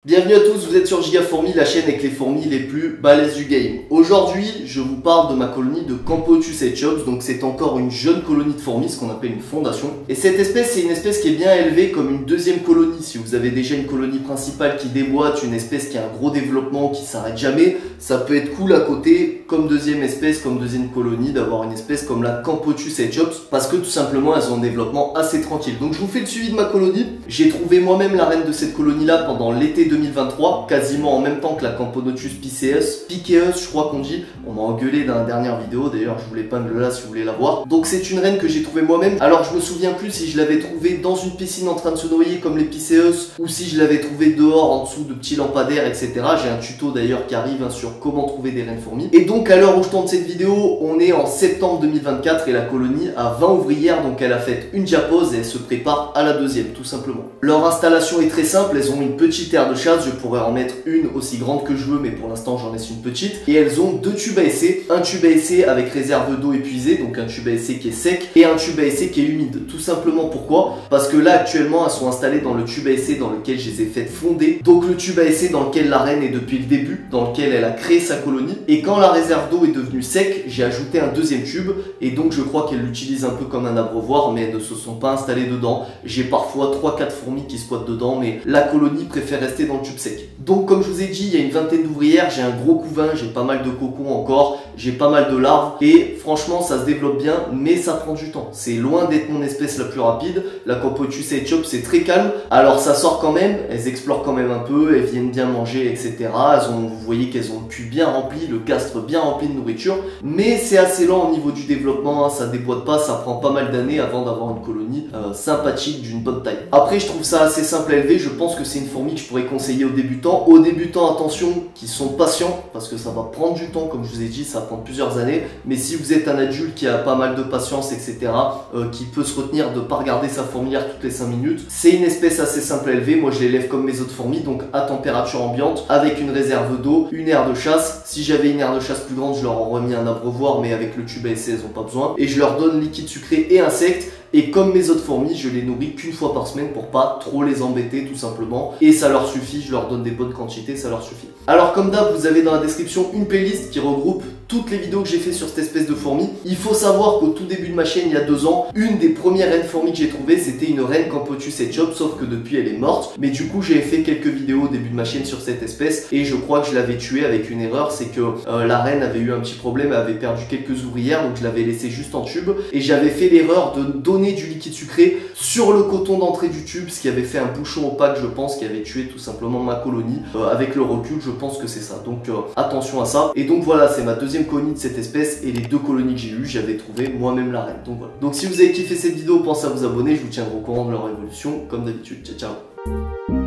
Bienvenue à tous, vous êtes sur Gigafourmis, la chaîne avec les fourmis les plus balèzes du game. Aujourd'hui, je vous parle de ma colonie de Campotus aeschops, donc c'est encore une jeune colonie de fourmis, ce qu'on appelle une fondation. Et cette espèce, c'est une espèce qui est bien élevée comme une deuxième colonie. Si vous avez déjà une colonie principale qui déboîte, une espèce qui a un gros développement, qui s'arrête jamais, ça peut être cool à côté, comme deuxième espèce, comme deuxième colonie, d'avoir une espèce comme la Campotus aeschops, parce que tout simplement, elles ont un développement assez tranquille. Donc je vous fais le suivi de ma colonie. J'ai trouvé moi-même la reine de cette colonie-là pendant l'été 2023, quasiment en même temps que la Camponotus piceus, je crois qu'on dit. On m'a engueulé dans la dernière vidéo, d'ailleurs je vous l'épingle là si vous voulez la voir. Donc c'est une reine que j'ai trouvée moi-même. Alors je me souviens plus si je l'avais trouvée dans une piscine en train de se noyer comme les piceus, ou si je l'avais trouvée dehors en dessous de petits lampadaires, etc. J'ai un tuto d'ailleurs qui arrive sur comment trouver des reines fourmis. Et donc à l'heure où je tourne cette vidéo, on est en septembre 2024 et la colonie a 20 ouvrières, donc elle a fait une diapose et elle se prépare à la deuxième tout simplement. Leur installation est très simple, elles ont une petite aire de chasse, je pourrais en mettre une aussi grande que je veux, mais pour l'instant j'en laisse une petite. Et elles ont deux tubes à essai, un tube à essai avec réserve d'eau épuisée, donc un tube à essai qui est sec, et un tube à essai qui est humide. Tout simplement pourquoi? Parce que là actuellement elles sont installées dans le tube à essai dans lequel je les ai faites fonder. Donc le tube à essai dans lequel la reine est depuis le début, dans lequel elle a créé sa colonie. Et quand la réserve d'eau est devenue sec, j'ai ajouté un deuxième tube, et donc je crois qu'elle l'utilise un peu comme un abreuvoir, mais elles ne se sont pas installées dedans. J'ai parfois 3-4 fourmis qui squattent dedans, mais la colonie préfère rester dans le tube sec. Donc comme je vous ai dit, il y a une vingtaine d'ouvrières, j'ai un gros couvain, j'ai pas mal de cocons encore, j'ai pas mal de larves et franchement ça se développe bien, mais ça prend du temps. C'est loin d'être mon espèce la plus rapide. La Campotus aeschops c'est très calme, alors ça sort quand même, elles explorent quand même un peu, elles viennent bien manger, etc. Vous voyez qu'elles ont le cul bien rempli, le castre bien rempli de nourriture, mais c'est assez lent au niveau du développement, hein, ça déboîte pas, ça prend pas mal d'années avant d'avoir une colonie sympathique d'une bonne taille. Après je trouve ça assez simple à élever, je pense que c'est une fourmi que je pourrais conseiller aux débutants. Aux débutants, attention, qui sont patients, parce que ça va prendre du temps, comme je vous ai dit, ça va prendre plusieurs années. Mais si vous êtes un adulte qui a pas mal de patience, etc., qui peut se retenir de ne pas regarder sa fourmilière toutes les 5 minutes, c'est une espèce assez simple à élever. Moi, je l'élève comme mes autres fourmis, donc à température ambiante, avec une réserve d'eau, une aire de chasse. Si j'avais une aire de chasse plus grande, je leur aurais remis un abreuvoir, mais avec le tube à essai, elles n'ont pas besoin. Et je leur donne liquide sucré et insectes. Et comme mes autres fourmis, je les nourris qu'une fois par semaine pour pas trop les embêter tout simplement. Et ça leur suffit, je leur donne des bonnes quantités, ça leur suffit. Alors comme d'hab, vous avez dans la description une playlist qui regroupe toutes les vidéos que j'ai fait sur cette espèce de fourmi. Il faut savoir qu'au tout début de ma chaîne, il y a 2 ans, une des premières reines fourmis que j'ai trouvées, c'était une reine Campotus aeschops, sauf que depuis elle est morte. Mais du coup, j'ai fait quelques vidéos au début de ma chaîne sur cette espèce et je crois que je l'avais tuée avec une erreur, c'est que la reine avait eu un petit problème, elle avait perdu quelques ouvrières, donc je l'avais laissée juste en tube. Et j'avais fait l'erreur de donner du liquide sucré sur le coton d'entrée du tube, ce qui avait fait un bouchon opaque, je pense, qui avait tué tout simplement ma colonie. Avec le recul, je pense que c'est ça. Donc attention à ça. Et donc voilà, c'est ma deuxième colonie de cette espèce et les 2 colonies que j'ai eues, j'avais trouvé moi-même la reine. Donc voilà. Donc si vous avez kiffé cette vidéo, pensez à vous abonner, je vous tiendrai au courant de leur évolution comme d'habitude. Ciao ciao.